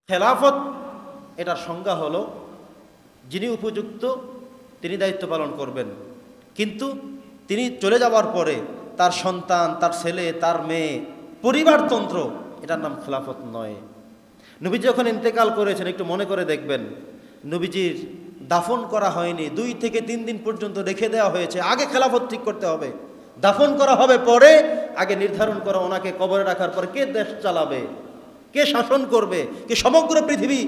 খেলাফত এটার সংজ্ঞা হলো যিনি উপযুক্ত তিনি দায়িত্ব পালন করবেন, কিন্তু তিনি চলে যাওয়ার পরে তার সন্তান, তার ছেলে, তার মেয়ে, পরিবারতন্ত্র, এটার নাম খেলাফত নয়। নবীজি যখন ইন্তেকাল করেছেন একটু মনে করে দেখবেন, নবীজির দাফন করা হয়নি, 2 থেকে 3 দিন পর্যন্ত রেখে দেওয়া হয়েছে। আগে খেলাফত ঠিক করতে হবে, দাফন করা হবে পরে, আগে নির্ধারণ করা ওনাকে কবরে রাখার পর কে দেশ চালাবে, কে শাসন করবে, কে সমগ্র পৃথিবী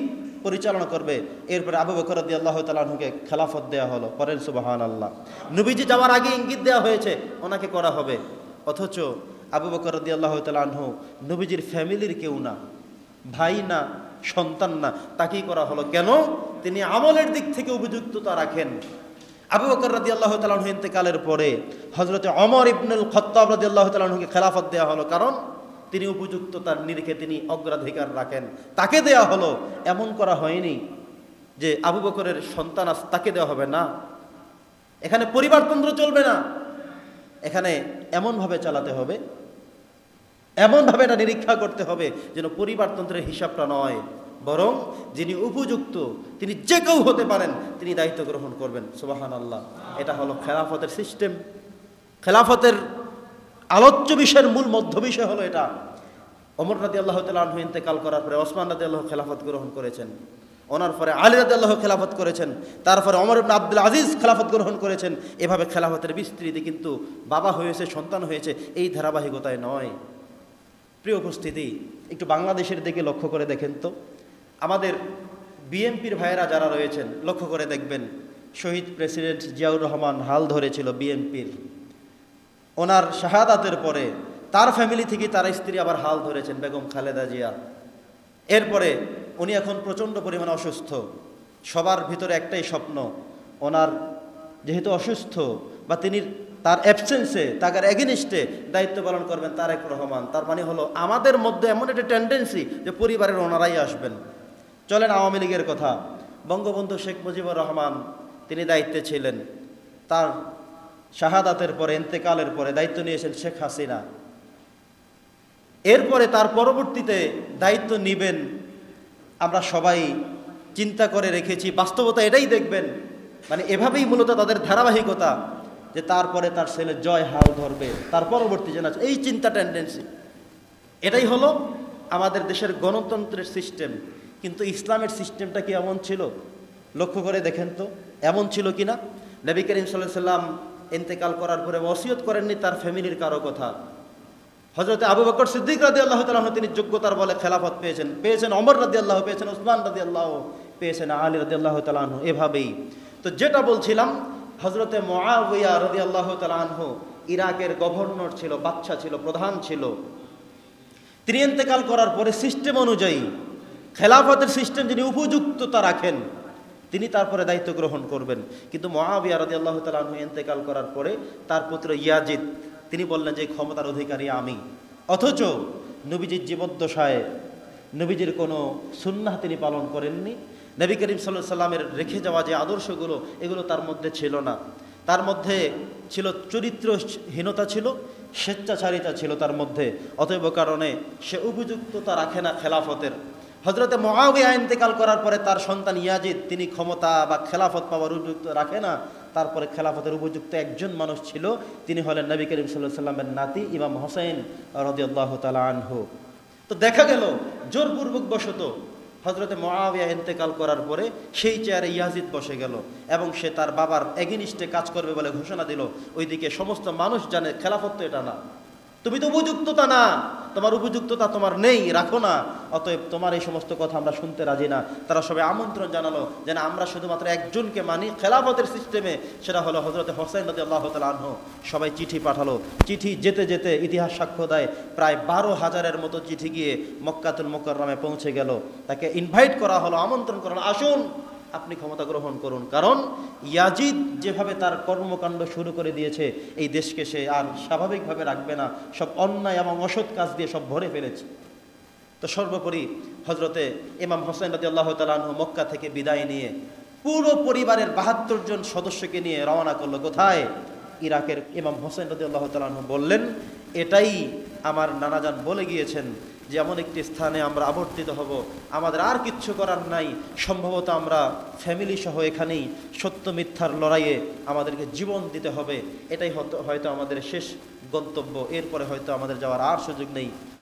পরিচালনা করবে। এরপরে আবু বকর রাদিয়াল্লাহু তাআলা আনহুকে খেলাফত দেওয়া হলো। পরেন সুবহানাল্লাহ। নবীজি যাওয়ার আগে ইঙ্গিত দেওয়া হয়েছে ওনাকে করা হবে, অথচ আবু বকর রাদিয়াল্লাহু তাআলা আনহু নবীজির ফ্যামিলির কেউ না, ভাই না, সন্তান না, তাকেই করা হলো। কেন? তিনি আমলের দিক থেকে উপযুক্ততা রাখেন। আবু বকর রাদিয়াল্লাহু তাআলা আনহু ইন্তেকালের পরে হযরতে ওমর ইবনুল খাত্তাব রাদিয়াল্লাহু তাআলা আনহুকে খেলাফত দেওয়া হলো, কারণ তিনি উপযুক্ততার নিরিখে তিনি অগ্রাধিকার রাখেন, তাকে দেয়া হলো। এমন করা হয়নি যে আবু বকরের সন্তান তাকে দেওয়া হবে না, এখানে পরিবারতন্ত্র চলবে না, এখানে এমনভাবে চালাতে হবে, এমনভাবে এটা নিরীক্ষা করতে হবে যেন পরিবারতন্ত্রের হিসাবটা নয়, বরং যিনি উপযুক্ত তিনি যে কেউ হতে পারেন, তিনি দায়িত্ব গ্রহণ করবেন। সুবহানাল্লাহ। এটা হলো খেলাফতের সিস্টেম। খেলাফতের আলোচ্য বিষয়ের মূল মধ্য বিষয় হলো এটা। ওমর রাদিয়াল্লাহু তাআলা আনহু ইন্তেকাল করার পরে ওসমান রাদিয়াল্লাহু খেলাফত গ্রহণ করেছেন, ওনার পরে আলী রাদিয়াল্লাহু খেলাফত করেছেন, তারপরে ওমর ইবনে আব্দুল আজিজ খেলাফত গ্রহণ করেছেন। এভাবে খেলাফতের বিস্তৃতি, কিন্তু বাবা হয়েছে, সন্তান হয়েছে, এই ধারাবাহিকতায় নয়। প্রিয় উপস্থিতি, একটু বাংলাদেশের দিকে লক্ষ্য করে দেখেন তো, আমাদের বিএনপির ভাইয়েরা যারা রয়েছেন লক্ষ্য করে দেখবেন, শহীদ প্রেসিডেন্ট জিয়াউর রহমান হাল ধরেছিল বিএনপির, ওনার শাহাদাতের পরে তার ফ্যামিলি থেকে তার স্ত্রী আবার হাল ধরেছেন, বেগম খালেদা জিয়া। এরপরে উনি এখন প্রচণ্ড পরিমাণে অসুস্থ, সবার ভিতরে একটাই স্বপ্ন, ওনার যেহেতু অসুস্থ বা তিনি তার অ্যাবসেন্সে, তার এগেনিস্টে দায়িত্ব পালন করবেন তারেক রহমান। তার মানে হলো আমাদের মধ্যে এমন একটা টেন্ডেন্সি যে পরিবারের ওনারাই আসবেন। চলেন আওয়ামী লীগের কথা, বঙ্গবন্ধু শেখ মুজিবুর রহমান তিনি দায়িত্বে ছিলেন, তার শাহাদাতের পরে, ইন্তেকালের পরে দায়িত্ব নিয়েছেন শেখ হাসিনা। এরপরে তার পরবর্তীতে দায়িত্ব নেবেন, আমরা সবাই চিন্তা করে রেখেছি, বাস্তবতা এটাই দেখবেন, মানে এভাবেই মূলত তাদের ধারাবাহিকতা, যে তারপরে তার ছেলে জয় হাল ধরবে, তার পরবর্তী জেনারেশন, এই চিন্তা টেন্ডেন্সি, এটাই হলো আমাদের দেশের গণতন্ত্রের সিস্টেম। কিন্তু ইসলামের সিস্টেমটা কি এমন ছিল? লক্ষ্য করে দেখেন তো, এমন ছিল কিনা? নবী করিম সাল্লাল্লাহু আলাইহি ওয়াসাল্লাম ইন্তেকাল করার পরে ওসিয়ত করেননি তার ফ্যামিলির কারো কথা। হযরতে আবু বকর সিদ্দিক রাদিয়াল্লাহু তাআলা আনহু তিনি যোগ্যতার বলে খেলাফত পেয়েছেন ওমর রাদিয়াল্লাহু, পেয়েছেন ওসমান রাদিয়াল্লাহু, পেয়েছেন আলী রাদিয়াল্লাহু তাআলা আনহু, এভাবেই। তো যেটা বলছিলাম, হযরতে মুআবিয়া রাদিয়াল্লাহু তাআলা আনহু ইরাকের গভর্নর ছিল, বাদশা ছিল, প্রধান ছিল। তিনি ইন্তেকাল করার পরে সিস্টেম অনুযায়ী, খেলাফতের সিস্টেম যিনি উপযুক্ততা রাখেন তিনি তারপরে দায়িত্ব গ্রহণ করবেন। কিন্তু মুআবিয়া রাদিয়াল্লাহু তাআলা আনহু ইন্তেকাল করার পরে তার পুত্র ইয়াজিদ তিনি বললেন যে ক্ষমতার অধিকারী আমি, অথচ নবীজির জীবদ্দশায় নবীজির কোনো সুন্নাহ তিনি পালন করেননি। নবী করিম সাল্লাল্লাহু আলাইহি সাল্লামের রেখে যাওয়া যে আদর্শগুলো, এগুলো তার মধ্যে ছিল না। তার মধ্যে ছিল চরিত্রহীনতা, ছিল স্বেচ্ছাচারিতা ছিল তার মধ্যে, অতএব কারণে সে উপযুক্ততা রাখে না খেলাফতের। হযরতে মুআবিয়া ইন্তেকাল করার পরে তার সন্তান ইয়াজিদ তিনি ক্ষমতা বা খেলাফত পাওয়ার উপযুক্ত রাখে না। তারপরে খেলাফতের উপযুক্ত একজন মানুষ ছিল, তিনি হলেন নবী করিম সাল্লাল্লাহু আলাইহি সাল্লামের নাতি ইমাম হোসেন রাদিয়াল্লাহু তাআলা আনহু। তো দেখা গেল জোরপূর্বক বশত হযরতে মুআবিয়া ইন্তেকাল করার পরে সেই চেয়ারে ইয়াজিদ বসে গেল এবং সে তার বাবার এগেনিস্টে কাজ করবে বলে ঘোষণা দিল। ওইদিকে সমস্ত মানুষ জানে খেলাফত তো এটা না, তুমি তো উপযুক্ততা না, তোমার উপযুক্ততা তোমার নেই, রাখো না, অতএব তোমার এই সমস্ত কথা আমরা শুনতে রাজি না। তারা সবাই আমন্ত্রণ জানালো যে না, আমরা শুধুমাত্র একজনকে মানি খেলাফতের সিস্টেমে, সেটা হলো হযরতে হোসেন রাদিয়াল্লাহু তাআলা আনহু। সবাই চিঠি পাঠালো, চিঠি যেতে যেতে ইতিহাস সাক্ষ্য দেয় প্রায় 12,000-এর মতো চিঠি গিয়ে মক্কাতুল মুকাররমে পৌঁছে গেল। তাকে ইনভাইট করা হলো, আমন্ত্রণ করা হলো, আসুন আপনি ক্ষমতা গ্রহণ করুন। কারণ ইয়াজিদ যেভাবে তার কর্মকাণ্ড শুরু করে দিয়েছে, এই দেশকে সে আর স্বাভাবিকভাবে রাখবে না, সব অন্যায় এবং অসৎ কাজ দিয়ে সব ভরে ফেলেছে। তো সর্বোপরি হযরতে ইমাম হোসেন রাদিয়াল্লাহু তাআলা আনহু মক্কা থেকে বিদায় নিয়ে পুরো পরিবারের 72 জন সদস্যকে নিয়ে রওনা করলো কোথায়? ইরাকের। ইমাম হোসেন রাদিয়াল্লাহু তাআলা আনহু বললেন, এটাই আমার নানাজান বলে গিয়েছেন যে এমন একটি স্থানে আমরা আবর্তিত হব, আমাদের আর কিচ্ছু করার নাই, সম্ভবত আমরা ফ্যামিলি সহ এখানেই সত্য মিথ্যার লড়াইয়ে আমাদেরকে জীবন দিতে হবে, এটাই হয়তো আমাদের শেষ গন্তব্য, এরপরে হয়তো আমাদের যাওয়ার আর সুযোগ নেই।